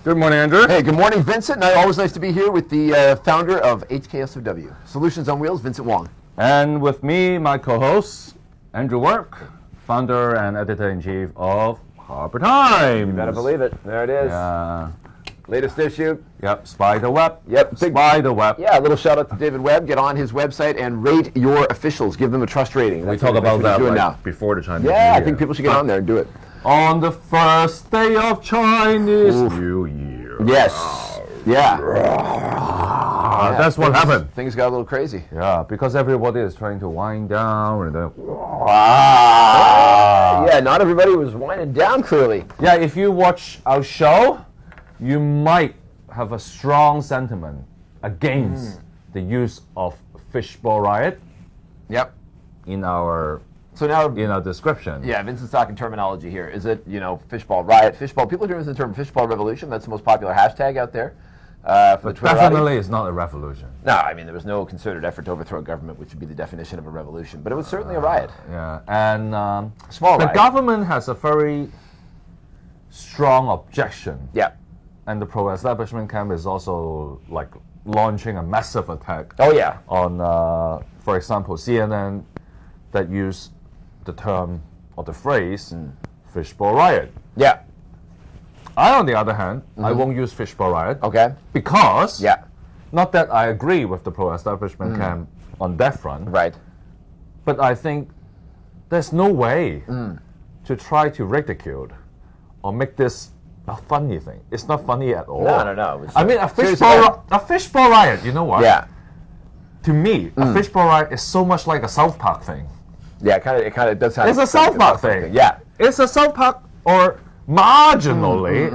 Good morning, Andrew. Hey, good morning, Vincent. Always nice to be here with the founder of HKSOW, Solutions on Wheels, Vincent Wong. And with me, my co-host, Andrew Work, founder and editor-in-chief of Harper Times. You better believe it. There it is. Yeah. Latest issue. Yep, Spiderweb. Yep. Spiderweb. Yeah, a little shout out to David Webb. Get on his website and rate your officials. Give them a trust rating. We talk about that now. Before the Chinese New Year. I think people should get on there and do it. On the first day of Chinese New Year. Yes. Yeah. That's what happened. Things got a little crazy. Yeah, because everybody is trying to wind down and then. Yeah, not everybody was winding down clearly. Yeah, if you watch our show, you might have a strong sentiment against the use of fishball riot. Yep. In our description. Yeah, Vincent's talking terminology here. Is it, fishball riot, fishball? People are doing the term fishball revolution. That's the most popular hashtag out there. For the Twitter definitely it's not a revolution. No, I mean, there was no concerted effort to overthrow government, which would be the definition of a revolution. But it was certainly a riot. Yeah, and small the riot. government has a very strong objection. Yeah. And the pro-establishment camp is also like launching a massive attack. Oh, yeah. On, for example, CNN that use the term or the phrase fishball riot. Yeah. I, on the other hand, I won't use fishball riot. Okay. Because, not that I agree with the pro-establishment camp on that front. Right. But I think there's no way to try to ridicule or make this a funny thing. It's not funny at all. No. I mean, a fishball riot, you know what? Yeah. To me, a fishball riot is so much like a South Park thing. Yeah, it kind of does sound. It's a South Park thing. Yeah. It's a South Park or marginally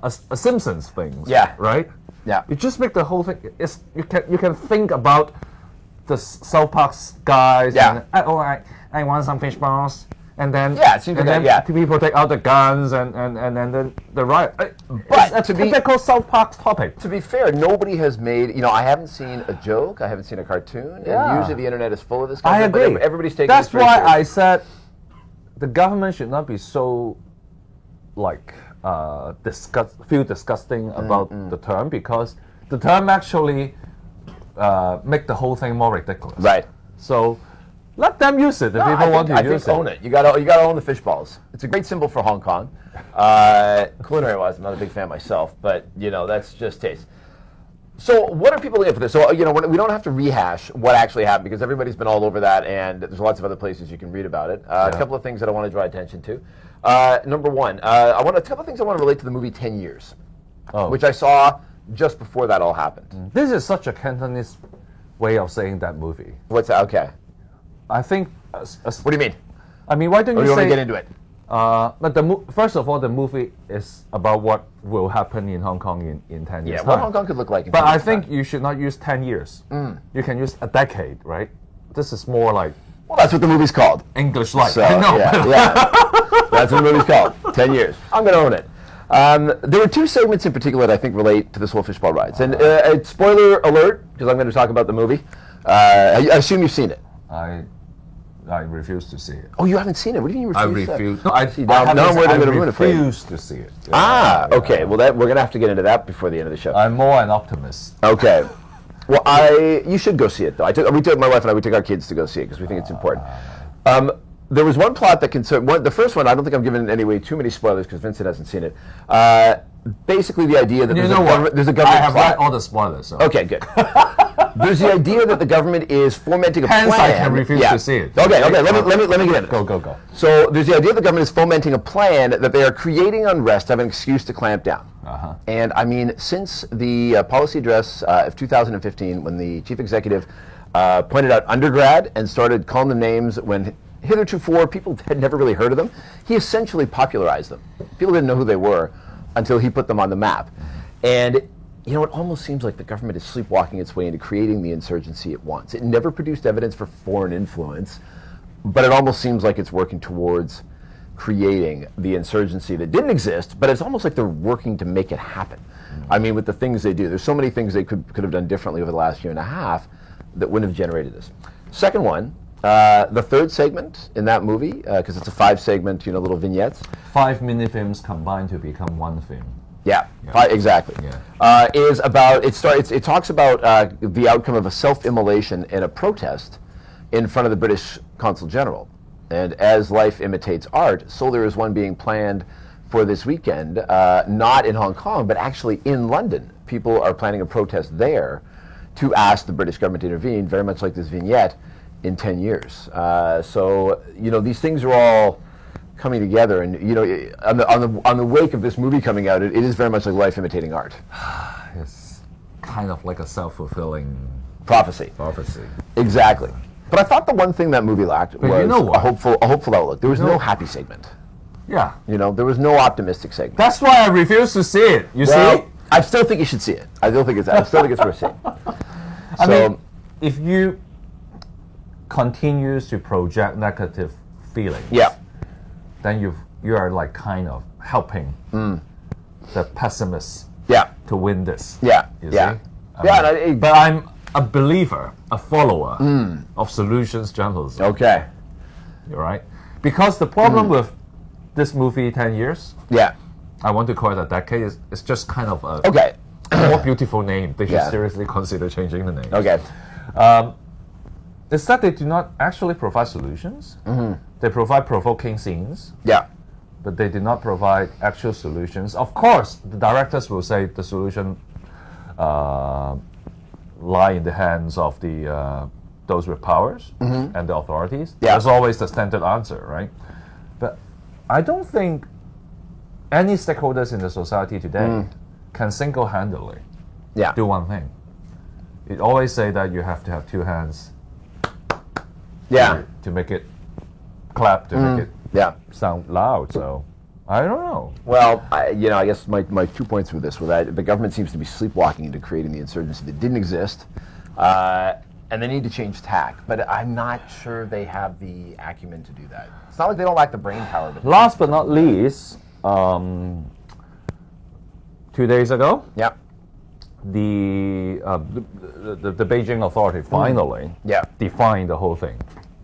a Simpsons thing. Yeah. Right? Yeah. You just make the whole thing. You can think about the South Park guys. Yeah. And, I want some fish balls. And then, it seems like people take out the guns and then the riot. But it's a typical South Park topic. To be fair, nobody has made, I haven't seen a joke, I haven't seen a cartoon, and usually the internet is full of this kind of I agree. But everybody's taking That's this very why seriously. I said the government should not be so, feel disgusting about the term, because the term actually make the whole thing more ridiculous. Right. So let them use it if people want to use it. Own it. You gotta own the fish balls. It's a great symbol for Hong Kong. Culinary-wise, I'm not a big fan myself, but that's just taste. So what are people looking for this? So we don't have to rehash what actually happened, because everybody's been all over that, and there's lots of other places you can read about it. A couple of things that I want to draw attention to. Number one, a couple of things I want to relate to the movie 10 Years, which I saw just before that all happened. This is such a Cantonese way of saying that movie. What's that? Okay. I think. What do you mean? I mean, why don't you say? Want to get into it? But first of all, the movie is about what will happen in Hong Kong in 10 years. Yeah, what Hong Kong could look like in 10 But years I think time. you should not use 10 years. You can use a decade, right? This is more like. Well, that's what the movie's called. English like. So, I know. Yeah. That's what the movie's called. 10 Years. I'm going to own it. There were two segments in particular that I think relate to this whole fishball rides. And spoiler alert, because I'm going to talk about the movie. I assume you've seen it. I refuse to see it. Oh, you haven't seen it? What do you mean you refuse? I refuse. No, I'm worried I'm going to ruin it for you. I refuse to see it. Okay. Well, we're going to have to get into that before the end of the show. I'm more an optimist. Okay. Well, you should go see it, though. My wife and I, we took our kids to go see it because we think it's important. There was one plot that concerned. The first one, I don't think I'm giving anyway too many spoilers because Vincent hasn't seen it. Basically, the idea that there's a government. I have read all the spoilers. So. Okay, good. There's the idea that the government is fomenting a plan. I can refuse to see it. Okay. Let me get into it. Go. So there's the idea the government is fomenting a plan that they are creating unrest to have an excuse to clamp down. And I mean, since the policy address of 2015, when the chief executive pointed out undergrad and started calling them names when hitherto people had never really heard of them, he essentially popularized them. People didn't know who they were until he put them on the map. And it almost seems like the government is sleepwalking its way into creating the insurgency it wants. It never produced evidence for foreign influence, but it almost seems like it's working towards creating the insurgency that didn't exist, but it's almost like they're working to make it happen. I mean, with the things they do, there's so many things they could have done differently over the last year and a half that wouldn't have generated this. Second one, the third segment in that movie, because it's a 5-segment, little vignettes. 5 mini films combined to become one film. Yeah, Yeah. exactly. Yeah. Is about it talks about the outcome of a self-immolation in a protest in front of the British Consul General, and as life imitates art, so there is one being planned for this weekend, not in Hong Kong, but actually in London. People are planning a protest there to ask the British government to intervene, very much like this vignette, in 10 years. So these things are all coming together, and on the wake of this movie coming out, it is very much like life imitating art. It's kind of like a self-fulfilling Prophecy. prophecy. Exactly. But I thought the one thing that movie lacked was you know what? a hopeful outlook. There was no happy segment. Yeah. There was no optimistic segment. That's why I refuse to see it. You see? I still think you should see it. I still think it's worth seeing. I mean, if you continues to project negative feelings, Yeah. then you are like kind of helping the pessimists Yeah. to win this. Yeah. You Yeah. see? But I'm a believer, a follower of solutions journalism. okay. Right? Because the problem with this movie, 10 years, Yeah. I want to call it a decade, it's just kind of a Okay. more beautiful name. They should Yeah. seriously consider changing the name. Okay. It's that they do not actually provide solutions. They provide provoking scenes, Yeah. but they do not provide actual solutions. Of course, the directors will say the solution lie in the hands of those with powers and the authorities. Yeah. There's always the standard answer, right? But I don't think any stakeholders in the society today can single-handedly Yeah. do one thing. It always say that you have to have two hands Yeah. to make it clap, to make it Yeah. sound loud. So I don't know. Well, I guess my 2 points with this were that the government seems to be sleepwalking into creating the insurgency that didn't exist, and they need to change tack. But I'm not sure they have the acumen to do that. It's not like they don't lack the brain power. But Last but not least, 2 days ago, yeah. the Beijing authority finally Yeah. defined the whole thing.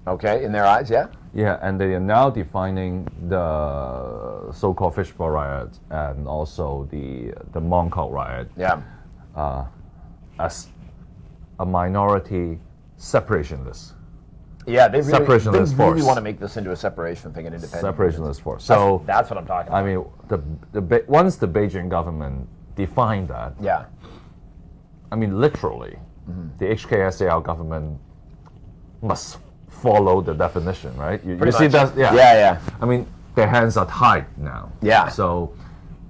Okay. In their eyes, yeah. Yeah, and they are now defining the so-called fishbowl riot and also the Mong Kok riot Yeah. as a minority separationist. Yeah. They really Separationist force. want to make this into a separation thing, an independent. Separationist force. So That's what I'm talking about. I mean, once the Beijing government defined that, Yeah. I mean, literally, the HKSAR government must follow the definition, right? You see much. that? Yeah. Yeah. Yeah. I mean, their hands are tied now. Yeah. So,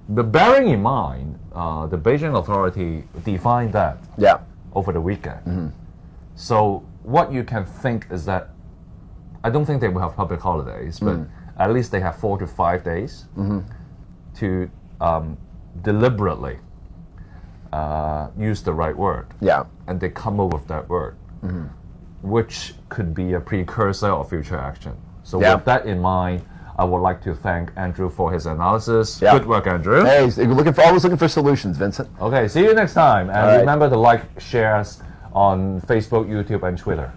but bearing in mind, the Beijing authority defined that Yeah. over the weekend. So what you can think is that I don't think they will have public holidays, but at least they have 4 to 5 days to deliberately use the right word. Yeah. And they come up with that word, which could be a precursor of future action. So Yeah. with that in mind, I would like to thank Andrew for his analysis. Yeah. Good work, Andrew. Hey, always looking for solutions, Vincent. Okay, see you next time. And All right. remember to like, share us on Facebook, YouTube, and Twitter.